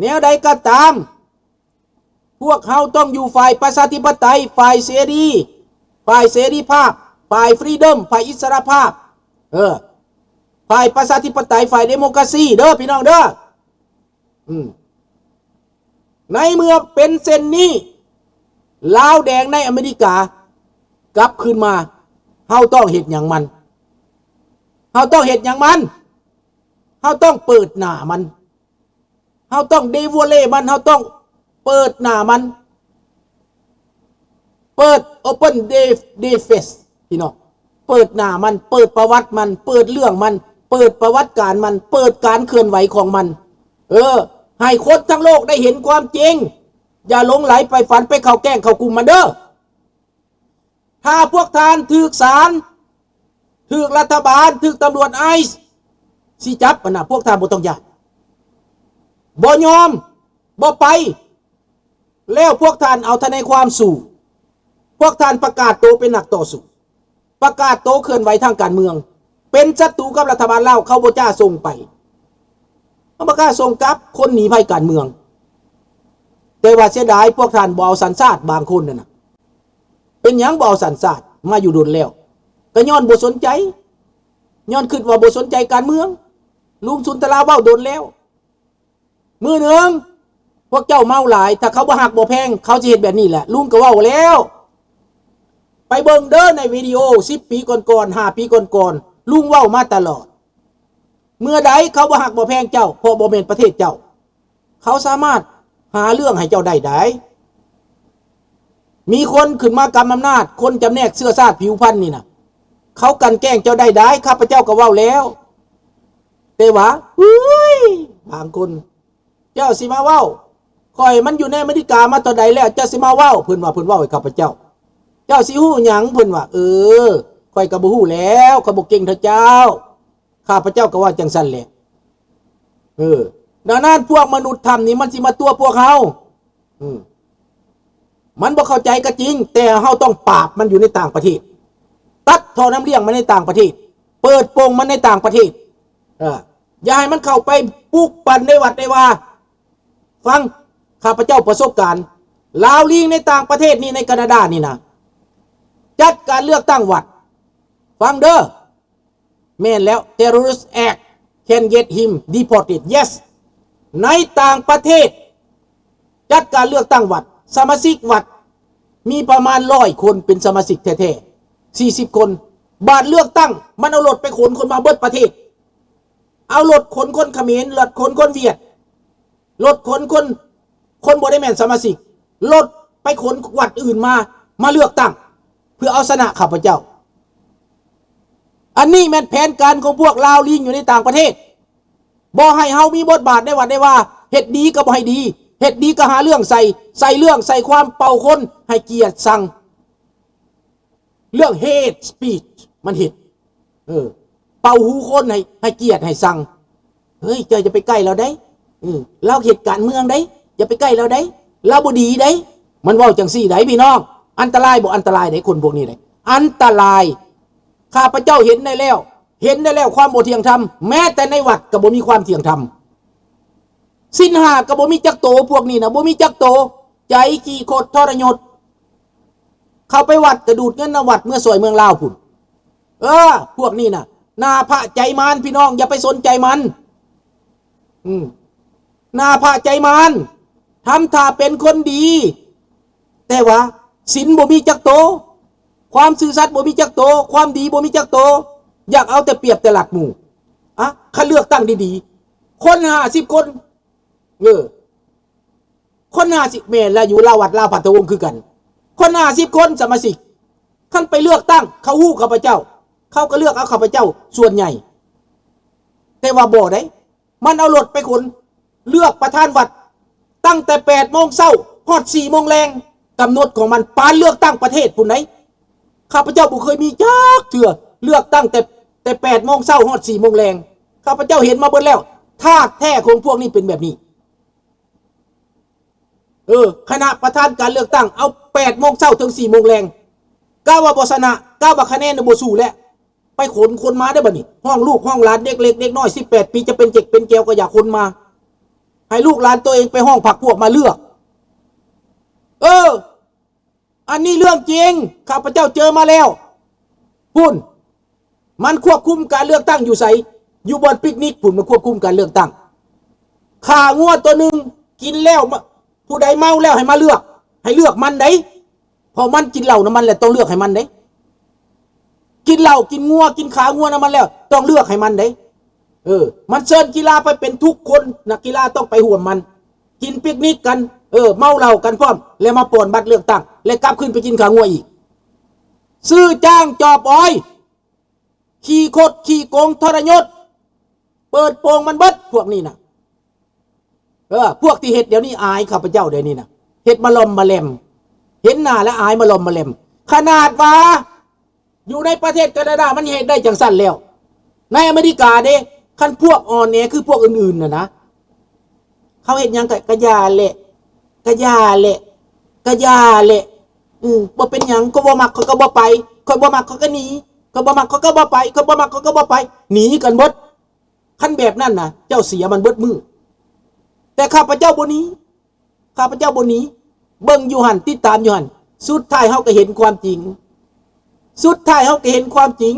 แนวใดก็ตามพวกเขาต้องอยู่ฝ่ายประชาธิปไตยฝ่ายเสรีฝ่ายเสรีภาพฝ่ายฟรีดอมฝ่ายอิสรภาพฝ่ายประชาธิปไตยฝ่ายเดโมคราซีเด้อพี่น้องเด้อในเมื่อเป็นเส้นนี้ลาวแดงในอเมริกากลับคืนมาเฮาต้องเฮ็ดหยังมันเฮาต้องเฮ็ดหยังมันเฮาต้องเปิดหน้ามันเฮาต้องเดโวเล่มันเฮาต้องเปิดหน้ามันเปิด Open Day Face พี่น้องเปิดหน้ามันเปิดประวัติมันเปิดเรื่องมันเปิดประวัติการมันเปิดการเคลื่อนไหวของมันให้คนทั้งโลกได้เห็นความจริงอย่าหลงไหลไปฝันไปเข้าแกล้งเข้ากลุ่มมันเด้อถ้าพวกท่านถูกศาลถูกรัฐบาลถูกตำรวจไอซ์สิจับนะพวกท่านบ่ต้องยากบ่ยอมบ่ไปแล้วพวกท่านเอาทนายความสู่พวกท่านประกาศตัวเป็นนักต่อสู้ประกาศตัวเคลื่อนไหวทางการเมืองเป็นศัตรูกับรัฐบาลลาวเขาบ่จ้าส่งไปเขาบ่กล้าส่งกลับคนหนีภัยการเมืองแต่ว่าเสียดายพวกท่านบ่เอาสัญชาติบางคนน่ะเป็นหยังบ่เอาสัญชาติมาอยู่โดนแล้วก็ย้อนบ่สนใจย้อนคิดว่าบ่สนใจการเมืองลุงสุนทราเว้าโดนแล้วมื้อหนึ่งพวกเจ้าเมาหลายถ้าเขาบ่ฮักบ่แพงเขาสิเฮ็ดแบบนี้แหละลุงก็เว้าแล้วไปเบิ่งเด้อในวิดีโอ10 ปีก่อนๆ5 ปีก่อนๆลุงเว้ามาตลอดเมื่อใดเขาบ่ฮักบ่แพงเจ้าเพราะบ่แม่นประเทศเจ้าเขาสามารถหาเรื่องให้เจ้าได้มีคนขึ้นมากำอำนาจคนจำแนกเสื้อชาติผิวพรรณนี่นะเขากันแกล้งเจ้าได้ข้าพเจ้าก็เว้าแล้วแต่ว่าบางคนเจ้าสิมาเว้าข่อยมันอยู่ในอเมริกามาตอนใดแล้วเจ้าสิมาเว้าเพิ่นว่าเพิ่นเว้าให้ข้าพเจ้าเจ้าสิฮู้หยังเพิ่นว่าข่อยก็บ่ฮู้แล้วข้อยบ่เก่งเท่าเจ้าข้าพเจ้าก็ว่าจังซั่นแหละดังนั้นพวกมนุษย์ธรรมนี่มันสิมาตัวพวกเฮามันบ่เข้าใจก็จริงแต่เฮาต้องปราบมันอยู่ในต่างประเทศตัดท่อน้ำเลี้ยงมันในต่างประเทศเปิดโปงมันในต่างประเทศอย่าให้มันเข้าไปปลูกปั่นในวัดในว่าฟังข้าพเจ้าประสบการณ์ลาวลีในต่างประเทศนี่ในแคนาดานี่นะจัดการเลือกตั้งวัดฟังเด้อแม่นแล้ว Terrorist Act can get him deported yes ในต่างประเทศจัดการเลือกตั้งวัดสมาชิกวัดมีประมาณ100 คนเป็นสมาชิกแท้ๆ40 คนบาทเลือกตั้งมันเอารถไปขนคนมาเบิดประเทศเอารถขนคนเขมรรถขนคนเวียดรถขนคนบ่ได้แม่นสมาชิกรถไปขนวัดอื่นมาเลือกตั้งเพื่อเอาชนะข้าพเจ้าอันนี้แม่นแผนการของพวกลาวลิงอยู่ในต่างประเทศบ่ให้เฮามีบทบาทในวัดได้ว่าเฮ็ดดีก็บ่ให้ดีเฮ็ดดีก็หาเรื่องใส่เรื่องใส่ความเป่าคนให้เกลียดชังเรื่อง hate speech มันเฮ็ดเป่าหูคนให้เกลียดให้ชังเฮ้ยเจ้าจะไปใกล้เราได้เราเฮ็ดการเมืองได้อย่าไปใกล้เราได้เราบ่ดีได้มันเว้าจังซี่ได้พี่น้องอันตรายบ่อันตรายได้คนพวกนี้ได้อันตรายข้าพเจ้าเห็นได้แล้วความบ่เที่ยงธรรมแม้แต่ในวัดก็บ่มีความเที่ยงธรรมศีล5ก็บ่มีจักโตพวกนี้นะบ่มีจักโตใจขี้โคตรทรยศเข้าไปวัดกระดูดเงินวัดเมื่อสวยเมืองลาวพุ่นพวกนี้น่ะหน้าพระใจมารพี่น้องอย่าไปสนใจมันหน้าพระใจมารทำท่าเป็นคนดีแต่ว่าศีลบ่มีจักโตความซื่อสัตย์บ่มีจักโตความดีบ่มีจักโตอยากเอาแต่เปรียบแต่หลักหมู่คันเลือกตั้งดีๆคน50 คนคน50แม่นแล้วอยู่ลาววัดลาวพัทวงศ์คือกันคน50 คนสมาชิกคันไปเลือกตั้งเขาฮู้ข้าพเจ้าเขาก็เลือกเอาข้าพเจ้าส่วนใหญ่แต่ว่าบ่ได้มันเอารถไปขนเลือกประธานวัดตั้งแต่8 โมงเช้าฮอด4 โมงแลงกำหนดของมันปานเลือกตั้งประเทศพุ่นไหนข้าพเจ้าบ่เคยมีจักเทื่อเลือกตั้งแต่8 โมงเช้าฮอด4 โมงแลงข้าพเจ้าเห็นมาเบิดแล้วธาตุแท้ของพวกนี้เป็นแบบนี้คณะประธานการเลือกตั้งเอา8 โมงเช้าถึง4 โมงแลงก้าวว่าบ่ชนะก้าวว่าคะแนนบ่สู้แล้วไปขนคนมาได้บ่นี่ห้องลูกห้องหลานเด็กเล็กเด็กน้อย18 ปีจะเป็นเจ็กเป็นแก้วก็อยากคนมา ให้ลูกหลานตัวเองไปห้องพรรคพวกมาเลือกอันนี้เรื่องจริงข้าพเจ้าเจอมาแล้วพุ่นมันควบคุมการเลือกตั้งอยู่ไสอยู่บนปิกนิกพุ่นมันควบคุมการเลือกตั้งขางัวตัวหนึ่งกินแล้วผู้ใดเมาแล้วให้มาเลือกให้เลือกมันได้พอมันกินเหล้าน้ำมันแหละต้องเลือกให้มันได้กินเหล้ากินงัวกินขางัวน้ำมันแล้วต้องเลือกให้มันได้มันเชิญกีฬาไปเป็นทุกคนนักกีฬาต้องไปห่วมมันกินปิกนิกกันเมาเหล้ากันพร้อมแล้วมาป่วนบัตรเลือกตั้งแล้วกลับขึ้นไปกินขางัวอีกซื้อจ้างจอบอ้อยขี่โคดขี่โกงทรยศเปิดโปงมันเบิดพวกนี้นะพวกที่เห็ดเดี๋ยวนี้อายข้าพเจ้าเดี๋ยวนี้นะเห็ดมาลมมาเล็มเห็นหน้าแล้วอายมาลมมาเล็มขนาดว่าอยู่ในประเทศแคนาดามันเห็ดได้จังสั้นแล้วในอเมริกาเด้คันพวกอ่อนแอคือพวกอื่นๆนะเขาเห็นยังกะยาเละกะยาเละกะยาเละบ่เป็นหยังก็บ่มักเขาก็บ่ไปคนบ่มักเขาก็หนีคนบ่มักเขาก็บ่ไปคนบ่มักเขาก็บ่ไปหนีกันเบิดคันแบบนั้นนะเจ้าเสียมันเบิดมือแต่ข้าพเจ้าบ่หนีข้าพเจ้าบ่หนีเบิ่งอยู่หั่นติดตามอยู่หั่นสุดท้ายเฮาก็เห็นความจริงสุดท้ายเฮาก็เห็นความจริง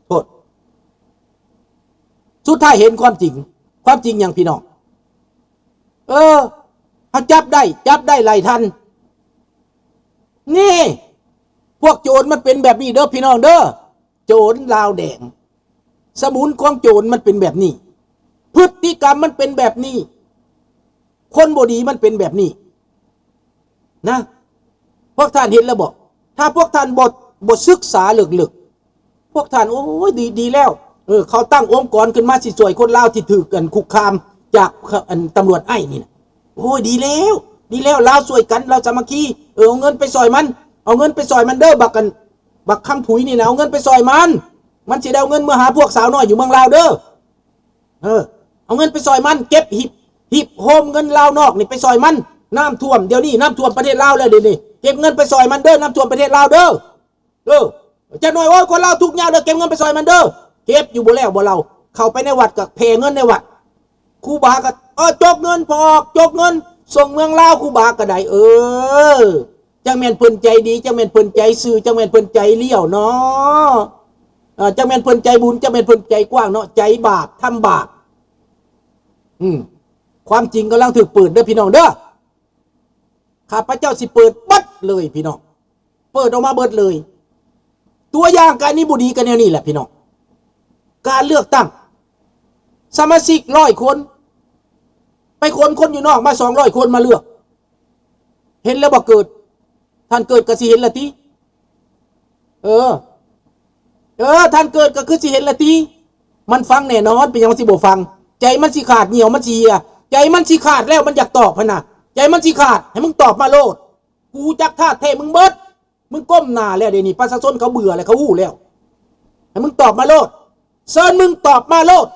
โทษสุดท้ายเห็นความจริงอย่างพี่น้องเขาจับได้ไล่ทันนี่พวกโจรมันเป็นแบบนี้เด้อพี่น้องเด้อโจรลาวแดงสมุนของโจรมันเป็นแบบนี้พฤติกรรมมันเป็นแบบนี้คนบ่ดีมันเป็นแบบนี้นะพวกท่านเห็นแล้วบอกถ้าพวกท่านบทศึกษาลึกๆพวกท่านโอ้ยดีแล้วเขาตั้งองค์กรขึ้นมาสิช่วยคนลาวที่ถูกกันคุกคามจากตำรวจไอ้นี่นะโอ้ยดีแล้วลาวช่วยกันเราสามัคคีเอาเงินไปซอยมันเอาเงินไปซอยมันเด้อบักคำผุยนี่นะเอาเงินไปซอยมันสิได้เอาเงินเมื่อหาพวกสาวน้อยอยู่เมืองลาวเด้อเอาเงินไปซอยมันเก็บหิบโฮมเงินลาวนอกนี่ไปซอยมันน้ำท่วมเดี๋ยวนี้น้ำท่วมประเทศลาวแล้วเดี๋ยวนี้เก็บเงินไปซอยมันเด้อน้ำท่วมประเทศลาวเด้อจะหน่อยโอ้ยคนลาวทุกข์ยากเด้อเก็บเงินไปซอยมันเด้อเก็บอยู่บ่แล้วบ่เราเข้าไปในวัดกับเพเงินในวัดครูบาก็จกเงินพอกจกเงินส่งเมืองลาวครูบาก็ได้จังแม่นเพิ่นใจดีจังแม่นเพิ่นใจซื่อจังแม่นเพิ่นใจเลี้ยวเนาะจังแม่นเพิ่นใจบุญจังแม่นเพิ่นใจกว้างเนาะใจบาปทำบาปความจริงกำลังถูกเปิดเด้อพี่น้องเด้อข้าพเจ้าสิเปิดบัดเลยพี่น้องเปิดออกมาเบิดเลยตัวอย่างการนี้บุดีกันแนวนี้แหละพี่น้องการเลือกตั้งสมาชิก100 คนไปคนอยู่นอกมา200 คนมาเลือกเห็นแล้วบ่เกิดท่านเกิดก็สิเห็นละติท่านเกิดก็คือสิเห็นละติมันฟังแน่นอนเป็นยังสิบ่ฟังใจมันสิขาดเหนียวมันสิใจมันสิขาดแล้วมันอยากตอบพะนะใจมันสิขาดให้มึงตอบมาโลดกูจักท่าแท้มึงเบิดมึงก้มหน้าแล้วเดี๋ยวนี้ประชาชนเขาเบื่อแล้วเขาหู้แล้วให้มึงตอบมาโลดเซิร์นมึงตอบมาโลด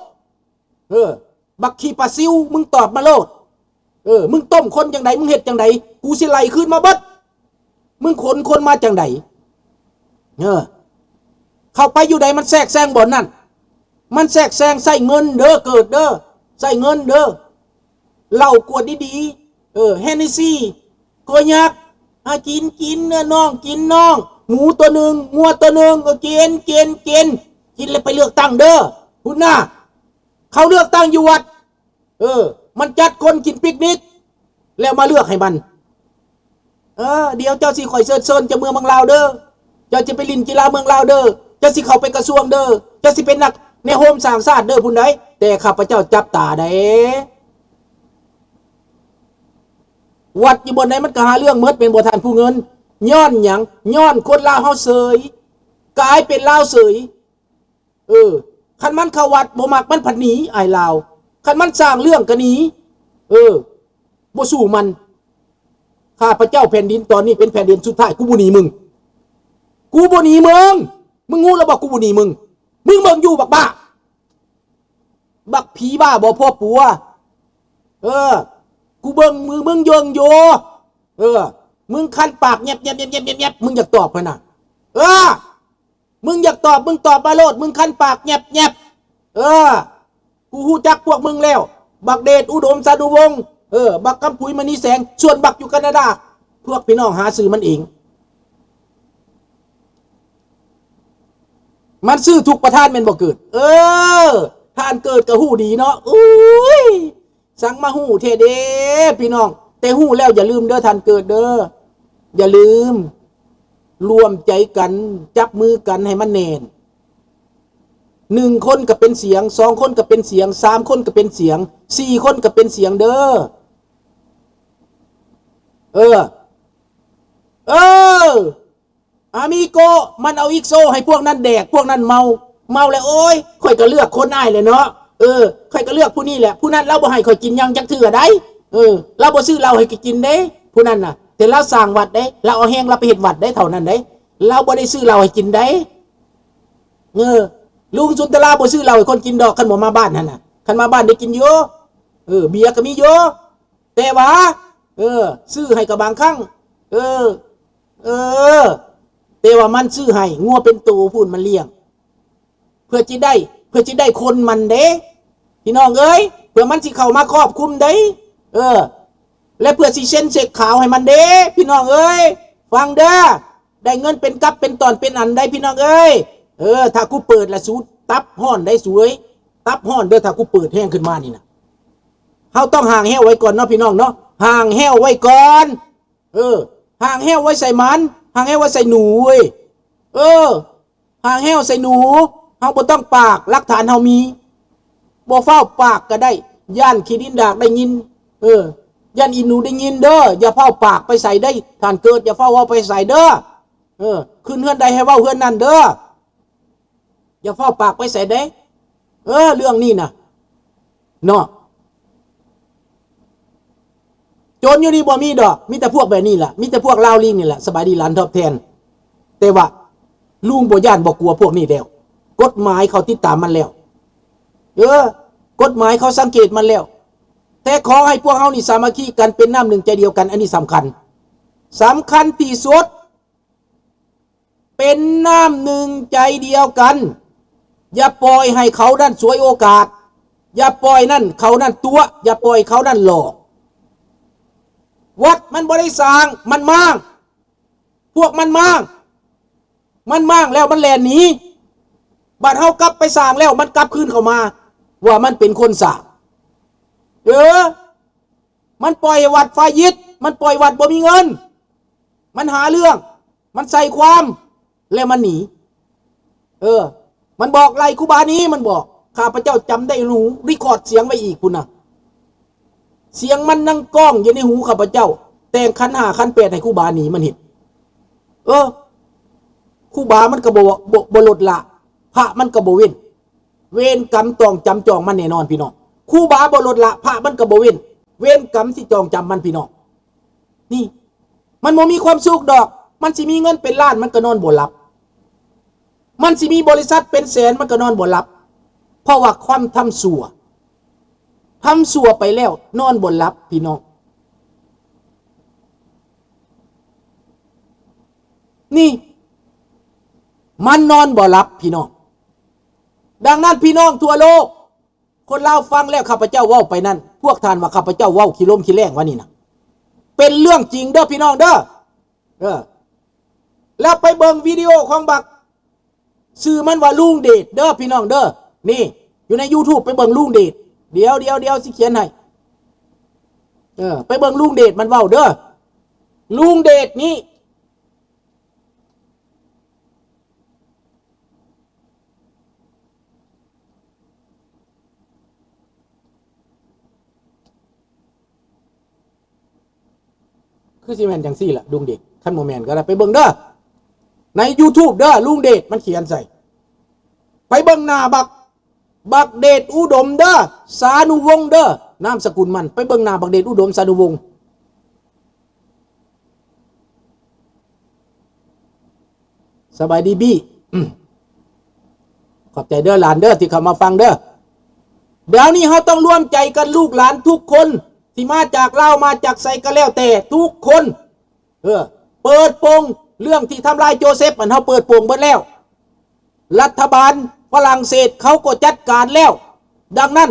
บักขี้ปลาซิวมึงตอบมาโลดมึงต้มคนจังไดมึงเฮ็ดจังไดกูสิไล่คืนมาเบิดมึงขนคนมาจังไดเข้าไปอยู่ใดมันแทรกแซงบ่อนนั่นมันแทรกแซงใส่เงินเด้อเกิดเด้อใส่เงินเด้อเหล้ากวดดีๆเฮนนิซี่โกยักกินเนื้อน้องกินน้องหมูตัวหนึ่งงัวตัวหนึ่งก็กินแล้วไปเลือกตั้งเด้อคุณน่ะเขาเลือกตั้งอยู่วัดมันจัดคนกินปิกนิกแล้วมาเลือกให้มันเดี๋ยวเจ้าสิข่อยเซิร์นจะเมืองลาวเด้อเจ้าจะไปลินกีฬาเมืองลาวเด้อเจ้าสิเข้าไปกระทรวงเด้อเจ้าสิเป็นนักในโฮมสร้างชาติเด้อพุ่นใดแต่ข้าพเจ้าจับตาได้วัดอยู่บนไหนมันก็หาเรื่องเมิดเป็นบ่ทันผู้เงินย้อนหยังย้อนคนลาวเฮาเสยกลายเป็นลาวเสยคันมันเข้าวัดบ่มักมันผัดหนีไอ้ลาวคันมันสร้างเรื่องก็หนีบ่สู้มันข้าพเจ้าแผ่นดินตอนนี้เป็นแผ่นดินสุดท้ายกูบ่หนีมึงมึงงูแล้วบอกกูบ่หนีมึงเบิ่งอยู่บักบ้าบักผีบ้าบ่พ่อปัวกูเบิ่งมึงยงโยมึงคันปากเงียบมึงอยากตอบพุ่นน่ะมึงอยากตอบมึงตอบมาโลดมึงคันปากเงียบ กูฮู้จักพวกมึงแล้วบักเดชอุดมสานุวงศ์บักกำพุยมณีแสงส่วนบักอยู่แคนาดาพวกพี่น้องหาซื้อมันเองมันซื้อทุกประธานเป็นบ่เกิดท่านเกิดกับหู้ดีเนาะอุ้ยสั่งมาหู้เทเด้พี่น้องแต่หู้แล้วอย่าลืมเด้อท่านเกิดเด้ออย่าลืมรวมใจกันจับมือกันให้มันแน่น1 คนก็เป็นเสียง2 คนก็เป็นเสียง3 คนก็เป็นเสียง4 คนก็เป็นเสียงเด้ออามิโกมันเอาอีกโซให้พวกนั้นแดกพวกนั้นเมาแล้วโอ้ยค่อยก็เลือกคนอ้ายเลยเนาะค่อยก็เลือกผู้นี้แหละผู้นั้นเราบ่ให้ค่อยกินยังจักเทื่อได้เราบ่ซื้อเราให้กินเด้ผู้นั้นน่ะแต่เราสร้างวัดเด้เราเอาแห้งเราไปเฮ็ดวัดได้เท่านั้นเด้เราบ่ได้ซื้อเราให้กินได้ลุงสุนทราบ่ซื้อเราให้คนกินดอกคันบ่มาบ้านนั่นน่ะคันมาบ้านได้กินอยู่เบียร์ก็มีอยู่แต่ว่าซื้อให้ก็บางครั้งแต่ว่ามันซื้อให้งัวเป็นตัวพูดมันเลี้ยงเพื่อจะได้คนมันเด้พี่น้องเอ้ยเพื่อมันสิเข้ามาครอบคุมเด้และเพื่อสิเซ็นเช็คขาวให้มันเด้พี่น้องเอ้ยฟังเด้อได้เงินเป็นกับเป็นตอนเป็นอันได้พี่น้องเอ้ยถ้ากูเปิดละสูตับห่อนได้สวยตับห่อนเด้อถ้ากูเปิดแห้งขึ้นมานี่นะเฮาต้องห่างแห้วไว้ก่อนเนาะพี่น้องเนาะห่างแห้วไว้ก่อนห่างแห้วไว้ใส่มันห่างแห้วไว้ใส่หนูเว้ยห่างแห้วใส่หนูเฮาบ่ต้องปากหลักฐานเฮามีบ่เฝ้าปากก็ได้ย่านขี้ดินดากได้ยินย่านอีหนูได้ยินเด้ออย่าเฝ้าปากไปใส่ได้ท่านเกิดอย่าเฝ้าไปใส่เด้อขึ้นเฮือนใดให้เว้าเฮือนนั่นเด้ออย่าเฝ้าปากไปใส่ได้เรื่องนี้น่ะเนาะโจรอยู่นี่บ่มีดอกมีแต่พวกแบบนี้แหละมีแต่พวกลาวลิงนี่แหละสบายดีหลานทอบแทนแต่ว่าลุงบ่ย่านบ่กลัวพวกนี้แล้วกฎหมายเขาติดตามมันแล้วกฎหมายเขาสังเกตมันแล้วแต่ขอให้พวกเฮานี่สามัคคีกันเป็นน้ำหนึ่งใจเดียวกันอันนี้สำคัญที่สุดเป็นน้ำหนึ่งใจเดียวกันอย่าปล่อยให้เขานั่นสวยโอกาสอย่าปล่อยนั่นเขานั่นตัวอย่าปล่อยเขานั่นหลอกวัดมันบ่ได้สร้างมันมางพวกมันมางแล้วมันแล่นหนีบัดเฮากลับไปสร้างแล้วมันกลับคืนเข้ามาว่ามันเป็นคนสร้างมันปล่อยวัดไฟยึดมันปล่อยวัดบ่มีเงินมันหาเรื่องมันใส่ความแล้วมันหนีมันบอกไล่ครูบานี้มันบอกข้าพเจ้าจำได้รู้รีคอร์ดเสียงไว้อีกคุณนะเสียงมันนั่งก้องอยู่ในหูข้าพเจ้าแต่งขัน5ขัน8ให้ครูบาหนีมันเห็นครูบามันก็บ่ลดละพระมันก็บ่เว้นเวรกรรมต้องจำจองมันแน่นอนพี่น้องครูบาบ่ลดละพระมันก็บ่เว้นเวรกรรมที่จองจำมันพี่น้องนี่มันบ่มีความสุขดอกมันสิมีเงินเป็นล้านมันก็นอนบ่หลับมันสิมีบริษัทเป็นแสนมันก็นอนบ่หลับเพราะว่าความทำชั่วไปแล้วนอนบ่หลับพี่น้องนี่มันนอนบ่หลับพี่น้องดังนั้นพี่น้องทั่วโลกคนลาวฟังแล้วข้าพเจ้าเว้าไปนั่นพวกท่านว่าข้าพเจ้าเว้าขี้ล้มขี้แรงวะนี่นะเป็นเรื่องจริงเด้อพี่น้องเด้อแล้วไปเบิ่งวิดีโอของบักชื่อมันว่าลุงเดชเด้อพี่น้องเด้อนี่อยู่ใน YouTube ไปเบิ่งลุงเดชเดี๋ยวสิเขียนให้ไปเบิ่งลุงเดชมันเว้าเด้อลุงเดชนี่คือสิแม่นจังซี่ล่ะลุงเดชคันบ่แม่นก็ได้ไปเบิ่งเด้อใน YouTube เด้อลุงเดชมันเขียนใส่ไปเบิ่งหน้าบักเดชอุดมเด้อสานุวงศ์เด้อนามสกุลมันไปเบิ่งหน้าบักเดชอุดมสานุวงศ์สบายดีบี้ขอบใจเด้อหลานเด้อที่เข้ามาฟังเด้อเดี๋ยวนี้เราต้องร่วมใจกันลูกหลานทุกคนที่มาจากลาวมาจากไสก็แล้วแต่ทุกคนเปิดโปงเรื่องที่ทำลายโจเซฟมันเขาเปิดโปงหมดแล้วรัฐบาลฝรั่งเศสเขาก็จัดการแล้ว ดังนั้น